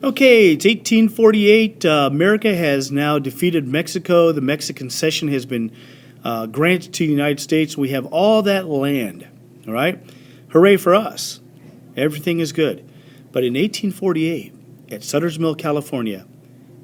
Okay, it's 1848. America has now defeated Mexico. The Mexican Cession has been granted to the United States. We have all that land, all right? Hooray for us. Everything is good. But in 1848, at Sutter's Mill, California,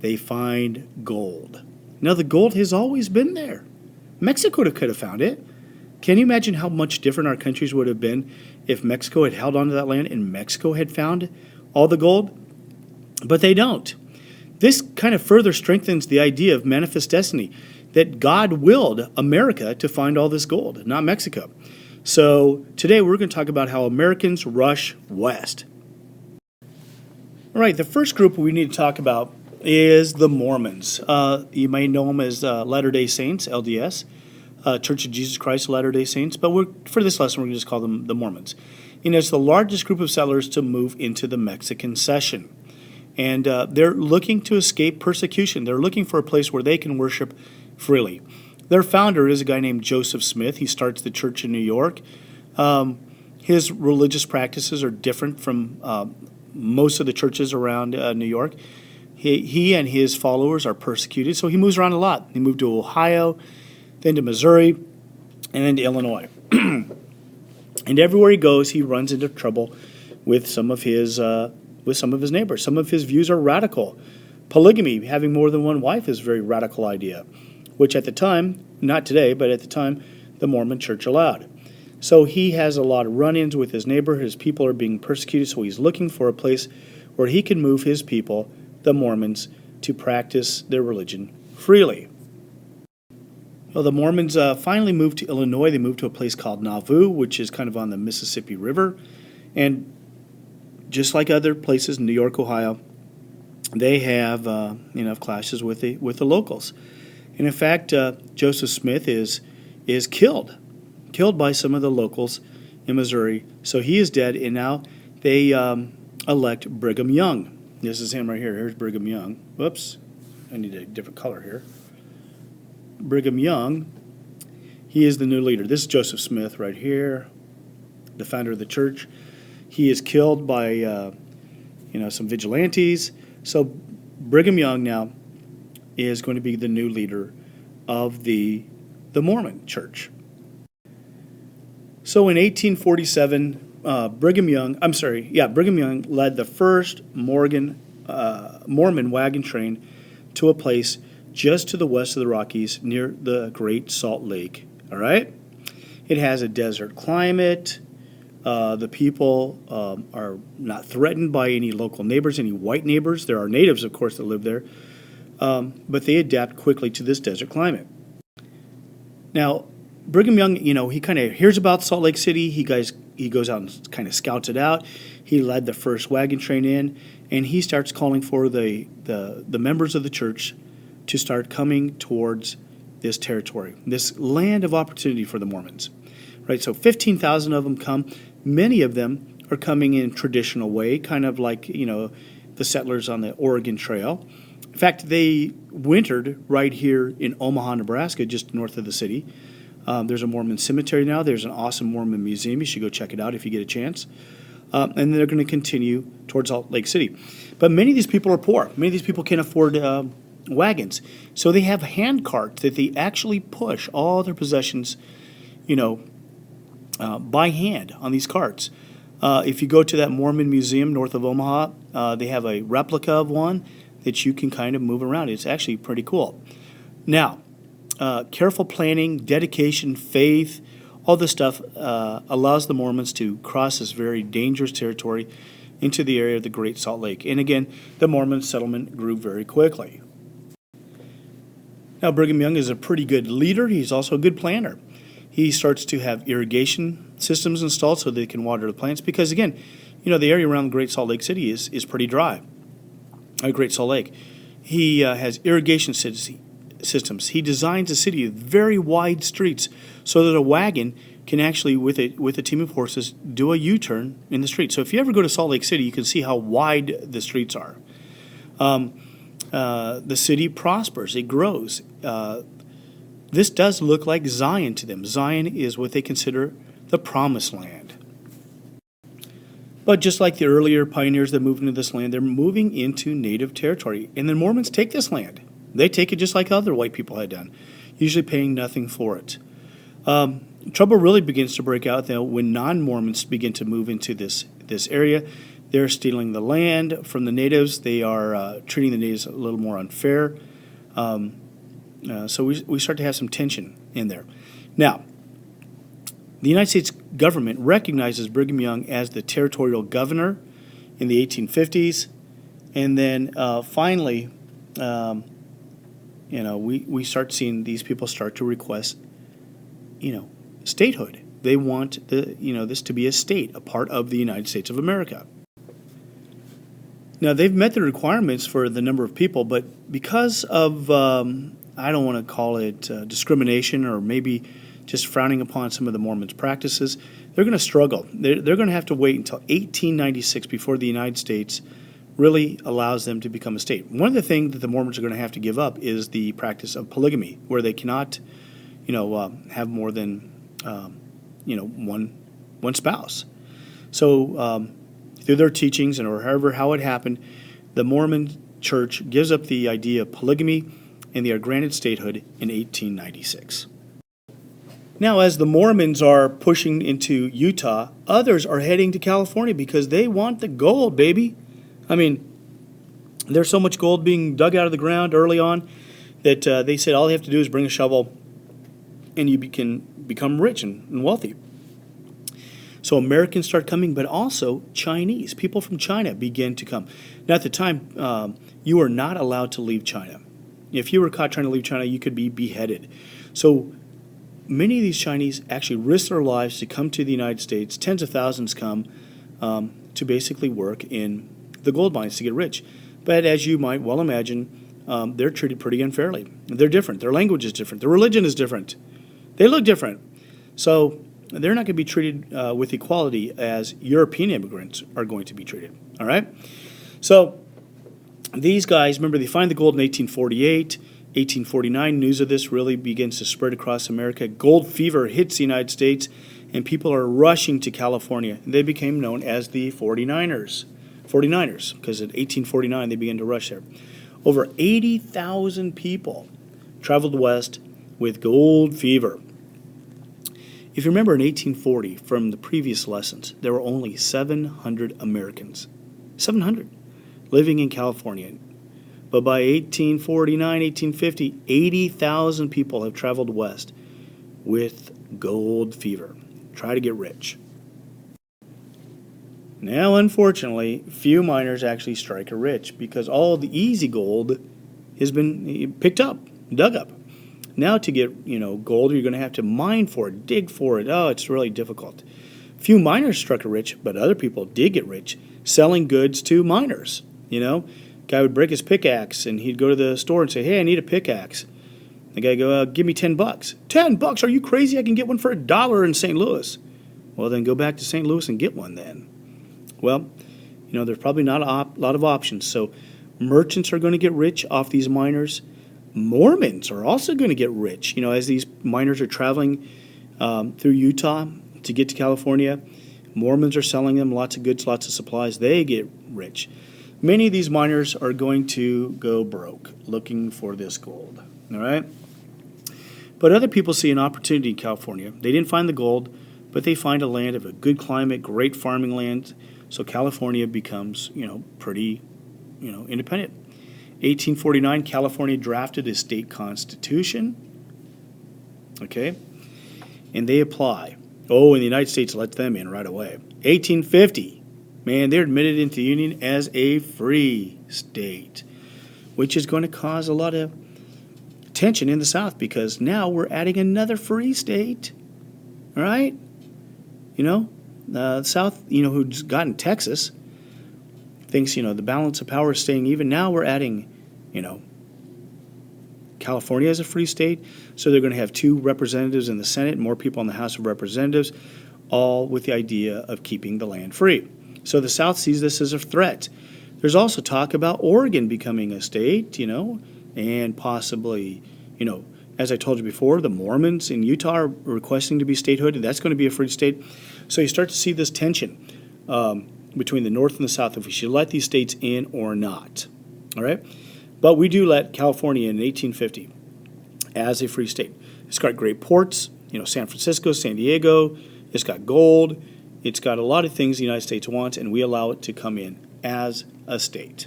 they find gold. Now, the gold has always been there. Mexico could have found it. Can you imagine how much different our countries would have been if Mexico had held onto that land and Mexico had found all the gold? But they don't. This kind of further strengthens the idea of manifest destiny, that God willed America to find all this gold, not Mexico. So today we're going to talk about how Americans rush west. All right, the first group we need to talk about is the Mormons. You may know them as Latter-day Saints, LDS, Church of Jesus Christ of Latter-day Saints, but for this lesson we're going to just call them the Mormons. And it's the largest group of settlers to move into the Mexican Cession. And they're looking to escape persecution. They're looking for a place where they can worship freely. Their founder is a guy named Joseph Smith. He starts the church in New York. His religious practices are different from most of the churches around New York. He and his followers are persecuted, so he moves around a lot. He moved to Ohio, then to Missouri, and then to Illinois. And everywhere he goes, he runs into trouble with some of his neighbors. Some of his views are radical. Polygamy, having more than one wife, is a very radical idea, which at the time, not today, but at the time, the Mormon Church allowed. So he has a lot of run-ins with his neighbor. His people are being persecuted, so he's looking for a place where he can move his people, the Mormons, to practice their religion freely. Well, the Mormons finally moved to Illinois. They moved to a place called Nauvoo, which is kind of on the Mississippi River. And just like other places in New York, Ohio, they have clashes with the locals. And in fact, Joseph Smith is killed by some of the locals in Missouri. So he is dead, and now they elect Brigham Young. This is him right here. Here's Brigham Young. Whoops, I need a different color here. Brigham Young, he is the new leader. This is Joseph Smith right here, the founder of the church. He is killed by some vigilantes. So Brigham Young now is going to be the new leader of the Mormon church. So in 1847, Brigham Young led the first Mormon wagon train to a place just to the west of the Rockies near the Great Salt Lake. All right? It has a desert climate. The people are not threatened by any local neighbors, any white neighbors. There are natives, of course, that live there. But they adapt quickly to this desert climate. Now, Brigham Young, he kind of hears about Salt Lake City. He goes out and kind of scouts it out. He led the first wagon train in, and he starts calling for the members of the church to start coming towards this territory, this land of opportunity for the Mormons. Right, so 15,000 of them come. Many of them are coming in traditional way, kind of like, the settlers on the Oregon Trail. In fact, they wintered right here in Omaha, Nebraska, just north of the city. There's a Mormon cemetery now. There's an awesome Mormon museum. You should go check it out if you get a chance. And they're going to continue towards Salt Lake City. But many of these people are poor. Many of these people can't afford wagons. So they have hand carts that they actually push all their possessions, by hand on these carts. If you go to that Mormon museum north of Omaha, they have a replica of one that you can kind of move around. It's actually pretty cool. Now, careful planning, dedication, faith, all this stuff allows the Mormons to cross this very dangerous territory into the area of the Great Salt Lake. And again, the Mormon settlement grew very quickly. Now, Brigham Young is a pretty good leader. He's also a good planner. He starts to have irrigation systems installed so they can water the plants because, again, the area around the Great Salt Lake City is pretty dry. Great Salt Lake. He has irrigation systems. He designs a city with very wide streets so that a wagon can actually, with a team of horses, do a U-turn in the street. So if you ever go to Salt Lake City, you can see how wide the streets are. The city prospers. It grows. This does look like Zion to them. Zion is what they consider the promised land. But just like the earlier pioneers that moved into this land, they're moving into native territory. And the Mormons take this land. They take it just like other white people had done, usually paying nothing for it. Trouble really begins to break out though when non-Mormons begin to move into this area. They're stealing the land from the natives. They are treating the natives a little more unfair. So we start to have some tension in there. Now, the United States government recognizes Brigham Young as the territorial governor in the 1850s, and then finally, we start seeing these people start to request, statehood. They want this to be a state, a part of the United States of America. Now, they've met the requirements for the number of people, but because of, I don't want to call it discrimination or maybe just frowning upon some of the Mormons' practices, they're going to struggle. They're going to have to wait until 1896 before the United States really allows them to become a state. One of the things that the Mormons are going to have to give up is the practice of polygamy, where they cannot, have more than, one spouse. So through their teachings and or however how it happened, the Mormon Church gives up the idea of polygamy, and they are granted statehood in 1896. Now, as the Mormons are pushing into Utah, others are heading to California because they want the gold, baby. I mean, there's so much gold being dug out of the ground early on that they said all you have to do is bring a shovel and you can become rich and wealthy. So Americans start coming, but also Chinese. People from China begin to come. Now, at the time, you were not allowed to leave China. If you were caught trying to leave China, you could be beheaded. So many of these Chinese actually risk their lives to come to the United States. Tens of thousands come to basically work in the gold mines to get rich. But as you might well imagine, they're treated pretty unfairly. They're different. Their language is different. Their religion is different. They look different. So they're not going to be treated with equality as European immigrants are going to be treated. All right? So these guys, remember, they find the gold in 1848. 1849, news of this really begins to spread across America. Gold fever hits the United States, and people are rushing to California. They became known as the 49ers, because in 1849 they began to rush there. Over 80,000 people traveled west with gold fever. If you remember in 1840, from the previous lessons, there were only 700 Americans, 700, living in California. But by 1849, 1850, 80,000 people have traveled west with gold fever. Try to get rich. Now, unfortunately, few miners actually strike it rich because all the easy gold has been picked up, dug up. Now to get, gold, you're going to have to mine for it, dig for it. Oh, it's really difficult. Few miners struck it rich, but other people did get rich selling goods to miners, Guy would break his pickaxe, and he'd go to the store and say, "Hey, I need a pickaxe." The guy go, "Give me $10." $10? Are you crazy? I can get one for $1 in St. Louis. Well, then go back to St. Louis and get one then. Well, there's probably not a lot of options. So merchants are going to get rich off these miners. Mormons are also going to get rich. As these miners are traveling through Utah to get to California, Mormons are selling them lots of goods, lots of supplies. They get rich. Many of these miners are going to go broke looking for this gold, all right? But other people see an opportunity in California. They didn't find the gold, but they find a land of a good climate, great farming land, so California becomes, pretty, independent. 1849, California drafted a state constitution, okay? And they apply. Oh, and the United States lets them in right away. 1850. Man, they're admitted into the Union as a free state, which is going to cause a lot of tension in the South because now we're adding another free state, all right? The South, who's gotten Texas, thinks, the balance of power is staying even. Now we're adding, California as a free state, so they're going to have 2 representatives in the Senate and more people in the House of Representatives, all with the idea of keeping the land free. So the South sees this as a threat. There's also talk about Oregon becoming a state, and possibly, as I told you before, the Mormons in Utah are requesting to be statehood, and that's going to be a free state. So you start to see this tension. between the North and the South if we should let these states in or not. All right? But we do let California in 1850 as a free state. It's got great ports, San Francisco, San Diego. It's got gold. It's got a lot of things the United States wants, and we allow it to come in as a state.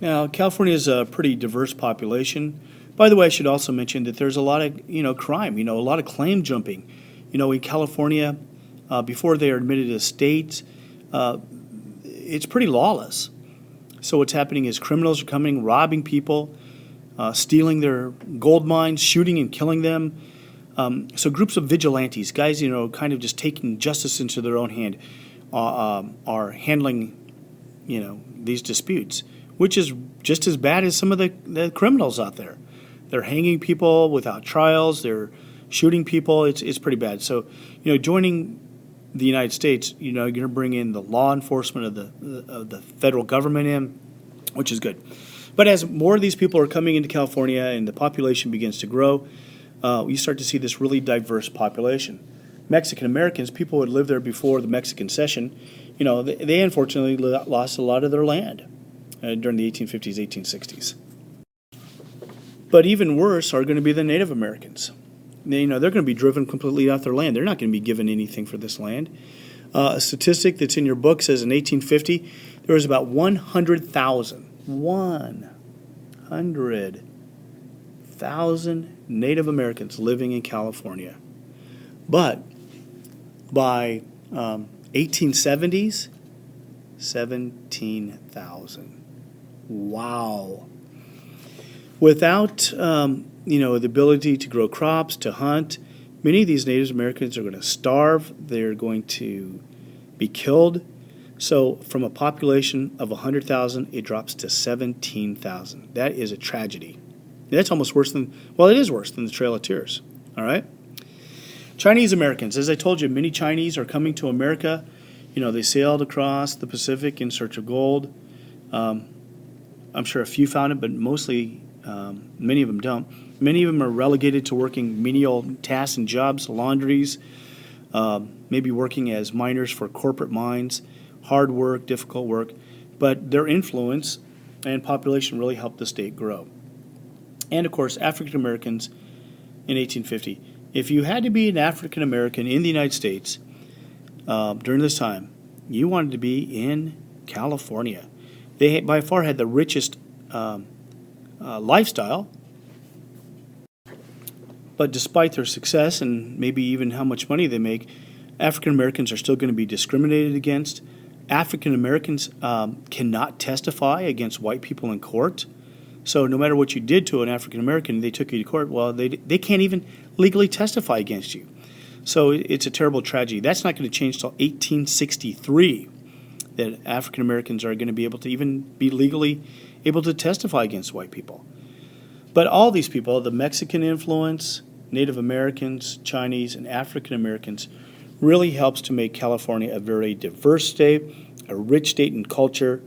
Now, California is a pretty diverse population. By the way, I should also mention that there's a lot of, crime, a lot of claim jumping. In California, before they are admitted as states, it's pretty lawless. So what's happening is criminals are coming, robbing people, stealing their gold mines, shooting and killing them. So groups of vigilantes, guys, kind of just taking justice into their own hand, are handling, these disputes, which is just as bad as some of the criminals out there. They're hanging people without trials. They're shooting people. It's pretty bad. So, joining the United States, you're going to bring in the law enforcement of the federal government in, which is good. But as more of these people are coming into California and the population begins to grow, you start to see this really diverse population. Mexican Americans, people who had lived there before the Mexican Cession, they unfortunately lost a lot of their land during the 1850s, 1860s. But even worse are going to be the Native Americans. They're going to be driven completely off their land. They're not going to be given anything for this land. A statistic that's in your book says in 1850 there was about 100,000 Native Americans living in California. But by 1870s, 17,000. Wow. Without the ability to grow crops, to hunt, many of these Native Americans are going to starve. They're going to be killed. So from a population of 100,000, it drops to 17,000. That is a tragedy. That's almost worse than, it is worse than the Trail of Tears. All right? Chinese Americans. As I told you, many Chinese are coming to America. They sailed across the Pacific in search of gold. I'm sure a few found it, but mostly many of them don't. Many of them are relegated to working menial tasks and jobs, laundries, maybe working as miners for corporate mines, hard work, difficult work. But their influence and population really helped the state grow. And, of course, African Americans in 1850. If you had to be an African American in the United States during this time, you wanted to be in California. They by far had the richest lifestyle. But despite their success and maybe even how much money they make, African Americans are still going to be discriminated against. African Americans cannot testify against white people in court. So no matter what you did to an African American, they took you to court. Well, they can't even legally testify against you. So it's a terrible tragedy. That's not going to change till 1863, that African Americans are going to be able to even be legally able to testify against white people. But all these people, the Mexican influence, Native Americans, Chinese, and African Americans, really helps to make California a very diverse state, a rich state in culture,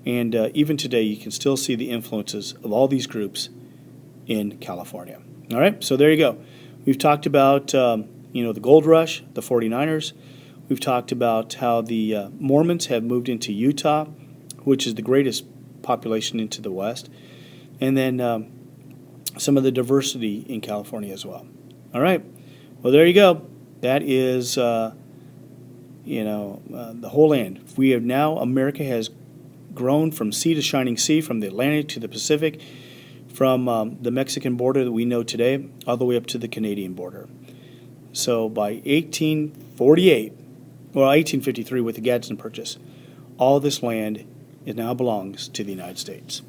and even today you can still see the influences of all these groups in California. All right, so there you go. We've talked about the gold rush, the 49ers. We've talked about how the Mormons have moved into Utah, which is the greatest population into the West, and then some of the diversity in California as well. All right, well, there you go. That is, the whole land. We have now, America has grown from sea to shining sea, from the Atlantic to the Pacific, from the Mexican border that we know today, all the way up to the Canadian border. So by 1853 with the Gadsden Purchase, all this land now belongs to the United States.